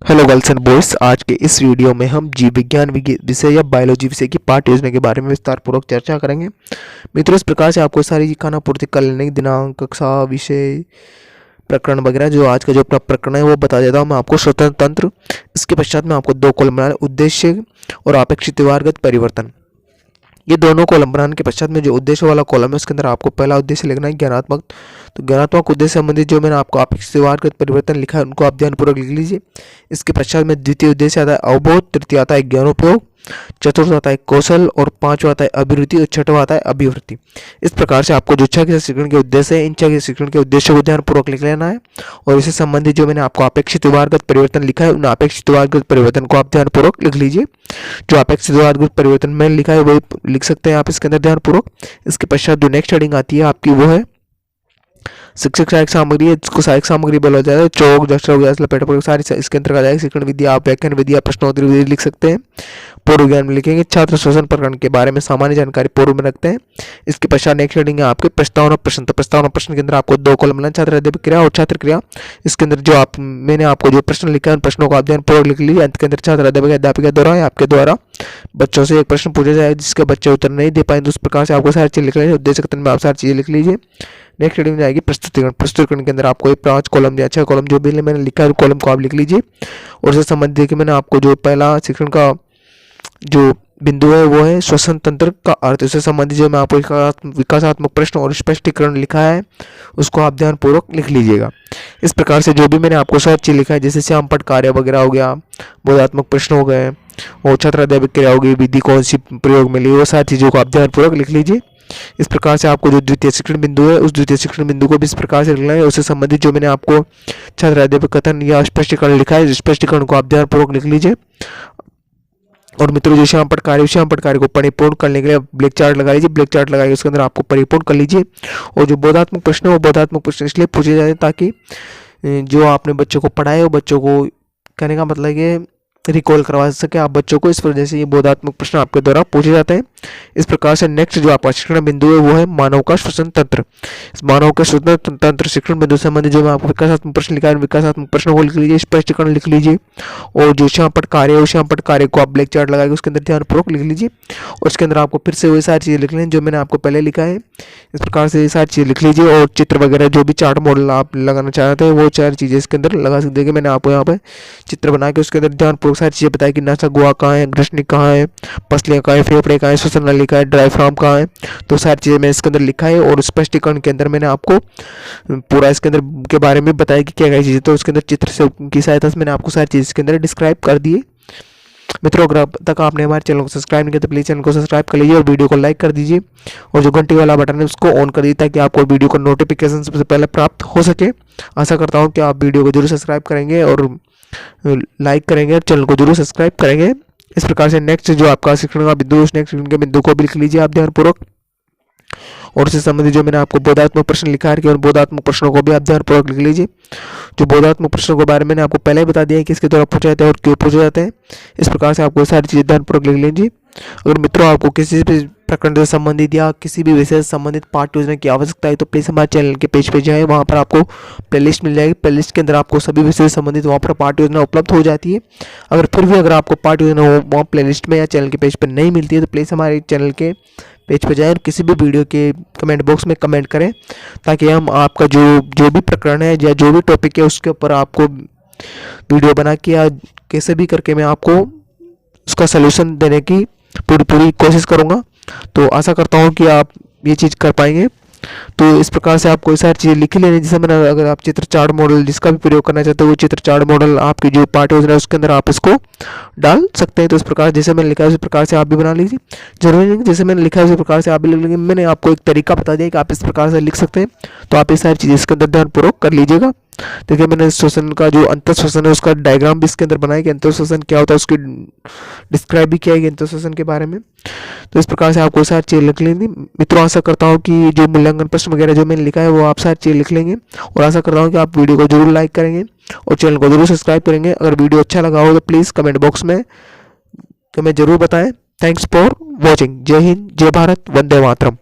Hello girls and boys. आज के इस वीडियो में हम जीव विज्ञान विषय या बायोलॉजी विषय की पाठ योजना के बारे में विस्तार पूर्वक चर्चा करेंगे। मित्रों, इस प्रकार से आपको सारी खाना पूर्ति कर लेने की दिनांक, कक्षा, विषय, प्रकरण वगैरह जो आज का जो प्रकरण है वो बता देता हूँ मैं आपको। स्वतंत्र तंत्र, इसके पश्चात में आपको दो कॉलम बनाना, उद्देश्य और अपेक्षित व्यवहारगत परिवर्तन। ये दोनों कॉलम बनाने के पश्चात में जो उद्देश्य वाला कॉलम है उसके अंदर आपको पहला उद्देश्य लिखना है ज्ञानात्मक। तो ज्ञानात्मक उद्देश्य संबंधित जो मैंने आपको अपेक्षित व्यवहारगत परिवर्तन लिखा है उनको आप ध्यानपूर्वक लिख लीजिए। इसके पश्चात में द्वितीय उद्देश्य आता है अवबोध, तृतीय आता है ज्ञानोपयोग, चतुर्थ आता है कौशल और पांचवा आता है अभिवृद्धि और छठवा आता है अभिवृद्धि। इस प्रकार से आपको जो 6 के शिक्षण के उद्देश्य है इन 6 के शिक्षण के उद्देश्य को ध्यानपूर्वक लिख लेना है। और इससे संबंधित जो मैंने आपको अपेक्षित व्यवहारगत परिवर्तन लिखा है उन अपेक्षित व्यवहारगत परिवर्तन को आप ध्यानपूर्वक लिख लीजिए। जो अपेक्षित व्यवहारगत परिवर्तन मैंने लिखा है वही लिख सकते हैं आप इसके अंदर ध्यानपूर्वक। इसके पश्चात जो नेक्स्ट हेडिंग आती है आपकी वो है शिक्षक सहायक सामग्री है, जिसको सहायक सामग्री बोला जाता है। चौक, डस्टर वगैरह लपेट पर सारी इसके अंतर्गत आ जाएगी। शिक्षण विधि, आप व्याख्यान विधि या प्रश्नोत्तरी विधि लिख सकते हैं। पूर्व ज्ञान में लिखेंगे छात्र श्वसन प्रकरण के बारे में सामान्य जानकारी पूर्व में रखते हैं। इसके पश्चात नेक्स्ट हेडिंग है आपके प्रस्तावना प्रश्न। तो प्रस्तावना प्रश्न के अंदर आपको दो कॉलम मिला, छात्र अध्यापक क्रिया और छात्र क्रिया। इसके अंदर जो आप मैंने आपको जो प्रश्न लिखा है उन प्रश्नों को आप ध्यानपूर्वक लिख लीजिए। अंत के अंदर छात्र अध्यापक अध्यापिका द्वारा आपके द्वारा बच्चों से एक प्रश्न पूछा जाए जिसके बच्चे उत्तर नहीं दे पाए तो उस प्रकार से आपको सारी चीज़ लिख लीजिए। उद्देश्य कथन में आप सारी चीज़ें लिख लीजिए। नेक्स्ट हेडिंग में आएगी प्रस्तुतिकरण। प्रस्तुतिकरण के अंदर आपको 5 कॉलम या 6 कॉलम जो भी मैंने लिखा है कॉलम को आप लिख लीजिए। और उससे संबंधित कि मैंने आपको जो पहला शिक्षण का जो बिंदु है वो है श्वसन तंत्र का अर्थ। उससे संबंधित जो मैं आपको विकासात्मक प्रश्न और स्पष्टीकरण लिखा है उसको आप ध्यानपूर्वक लिख लीजिएगा। इस प्रकार से जो भी मैंने आपको सब चीज़ लिखा है जैसे श्यामपट कार्य वगैरह हो गया, बोधात्मक प्रश्न हो गए और छात्र अध्यापक क्रिया होगी, विधि कौन सी प्रयोग मिली, वो सारी चीज़ों को आप ध्यानपूर्वक लिख लीजिए। इस प्रकार से आपको जो द्वितीय शिक्षण बिंदु है उस द्वितीय शिक्षण बिंदु को भी इस प्रकार से लिखना है। उससे संबंधित जो मैंने आपको छात्र अध्यापक कथन या स्पष्टीकरण लिखा है स्पष्टीकरण को आप ध्यानपूर्वक लिख लीजिए। और मित्रों जो श्यामपट कार्य को परिपूर्ण करने के लिए ब्लैक चार्ट लगा लीजिए। ब्लैक चार्ट लगाइए उसके अंदर आपको परिपूर्ण कर लीजिए। और जो बोधात्मक प्रश्न है वो बोधात्मक प्रश्न इसलिए पूछे जाते हैं ताकि जो आपने बच्चों को पढ़ाए वो बच्चों को कहने का मतलब ये रिकॉल करवा सके आप बच्चों को। इस वजह से ये बोधात्मक प्रश्न आपके द्वारा पूछे जाते हैं। इस प्रकार से नेक्स्ट जो आपका शिक्षण बिंदु है वो है मानव का श्वसन तंत्र। मानव का श्वसन तंत्र शिक्षण बिंदु से संबंधित जो मैं आपको विकासात्मक प्रश्न लिखा है विकासात्मक प्रश्न को लिख लीजिए, स्पष्टीकरण लिख लीजिए। और जो श्यामपट कार्य है उस श्यामपट कार्य को आप ब्लैक चार्ट लगाएंगे उसके अंदर ध्यानपूर्वक लिख लीजिए। और उसके अंदर आपको फिर से वही सारी चीज़ें लिख लें जो मैंने आपको पहले लिखा है। इस प्रकार से ये सारी चीज़ें लिख लीजिए। और चित्र वगैरह जो भी चार्ट मॉडल आप लगाना चाहते हैं वो सारी चीज़ें इसके अंदर लगा सकते हैं। मैंने आपको यहाँ पे चित्र बना के उसके अंदर ध्यानपूर्वक सारी चीज़ें बताई कि नासा गुहा कहाँ है, ग्रसनी कहाँ है, पसलियाँ कहाँ है, फेफड़े कहाँ है, श्वसन नली कहाँ है, डायफ्राम कहाँ है। तो सारी चीज़ें मैंने इसके अंदर लिखा है। और स्पष्टीकरण के अंदर मैंने आपको पूरा इसके अंदर के बारे में बताया कि क्या क्या चीज़ें। तो उसके अंदर चित्र से की सहायता से मैंने आपको सारी चीज़ इसके अंदर डिस्क्राइब कर दी। मित्रों, अगर अब तक आपने हमारे चैनल को सब्सक्राइब नहीं किया तो प्लीज़ चैनल को सब्सक्राइब कर लीजिए और वीडियो को लाइक कर दीजिए। और जो घंटी वाला बटन है उसको ऑन कर दीजिए ताकि आपको वीडियो का नोटिफिकेशन सबसे पहले प्राप्त हो सके। आशा करता हूँ कि आप वीडियो को जरूर सब्सक्राइब करेंगे और लाइक करेंगे और चैनल को जरूर सब्सक्राइब करेंगे। इस प्रकार से नेक्स्ट जो आपका शिक्षण का बिंदु उस नेक्स्ट शिक्षण के बिंदु को भी लिख लीजिए आप ध्यानपूर्वक। और उससे संबंधित जो मैंने आपको बोधात्मक प्रश्न लिखा है कि उन बोधात्मक प्रश्नों को भी आप ध्यानपूर्वक लिख लीजिए। जो बोधात्मक प्रश्नों के बारे में मैंने आपको पहले ही बता दिया है कि इसके द्वारा पूछे जाते हैं और क्यों पूछे जाते हैं। इस प्रकार से आपको सारी चीज़ें ध्यानपूर्वक लिख लीजिए। अगर मित्रों आपको किसी भी प्रकरण से संबंधित या किसी भी विषय से संबंधित पाठ योजना की आवश्यकता है तो प्लीज़ हमारे चैनल के पेज पे जाएं, वहाँ पर आपको प्लेलिस्ट मिल जाएगी। प्लेलिस्ट के अंदर आपको सभी विषय से संबंधित वहाँ पर पाठ योजना उपलब्ध हो जाती है। अगर फिर भी अगर आपको पाठ योजना वहाँ प्लेलिस्ट में या चैनल के पेज पर नहीं मिलती है तो प्लीज़ हमारे चैनल के पेज पर जाएं और किसी भी वीडियो के कमेंट बॉक्स में कमेंट करें ताकि हम आपका जो भी प्रकरण है या जो भी टॉपिक है उसके ऊपर आपको वीडियो बना के या कैसे भी करके मैं आपको उसका सलूशन देने की पूरी कोशिश करूँगा। तो आशा करता हूँ कि आप ये चीज़ कर पाएंगे। तो इस प्रकार से आप कोई सारी चीज़ें लिख लेने जैसे मैंने अगर आप चित्र चार्ट मॉडल जिसका भी प्रयोग करना चाहते हो वो चित्र चार्ट मॉडल आपकी जो पाठ योजना है उसके अंदर आप इसको डाल सकते हैं। तो इस प्रकार जैसे मैंने लिखा है उसी प्रकार से आप भी बना लीजिए। जरूरी नहीं जैसे मैंने लिखा है उसी प्रकार से आप भी लिख लेंगे। मैंने आपको एक तरीका बता दिया कि आप इस प्रकार से लिख सकते हैं। तो आप ये सारी चीज़ें इसके अंदर ध्यानपूर्वक कर लीजिएगा। देखिए मैंने श्वसन का जो अंतर श्वसन है उसका डायग्राम भी इसके अंदर बनाया कि अंतर श्वसन क्या होता है उसकी डिस्क्राइब भी किया है अंतर श्वसन के बारे में। तो इस प्रकार से आपको सारी चीज़ें लिख लेंगे। मित्रों, आशा करता हूँ कि जो मूल्यांकन प्रश्न वगैरह जो मैंने लिखा है वो आप सारी चीज़ें लिख लेंगे। और आशा करता हूँ कि आप वीडियो को जरूर लाइक करेंगे और चैनल को जरूर सब्सक्राइब करेंगे। अगर वीडियो अच्छा लगा हो तो प्लीज़ कमेंट बॉक्स में हमें जरूर बताएं। Thanks for watching. जय हिंद, जय भारत, वंदे मातरम।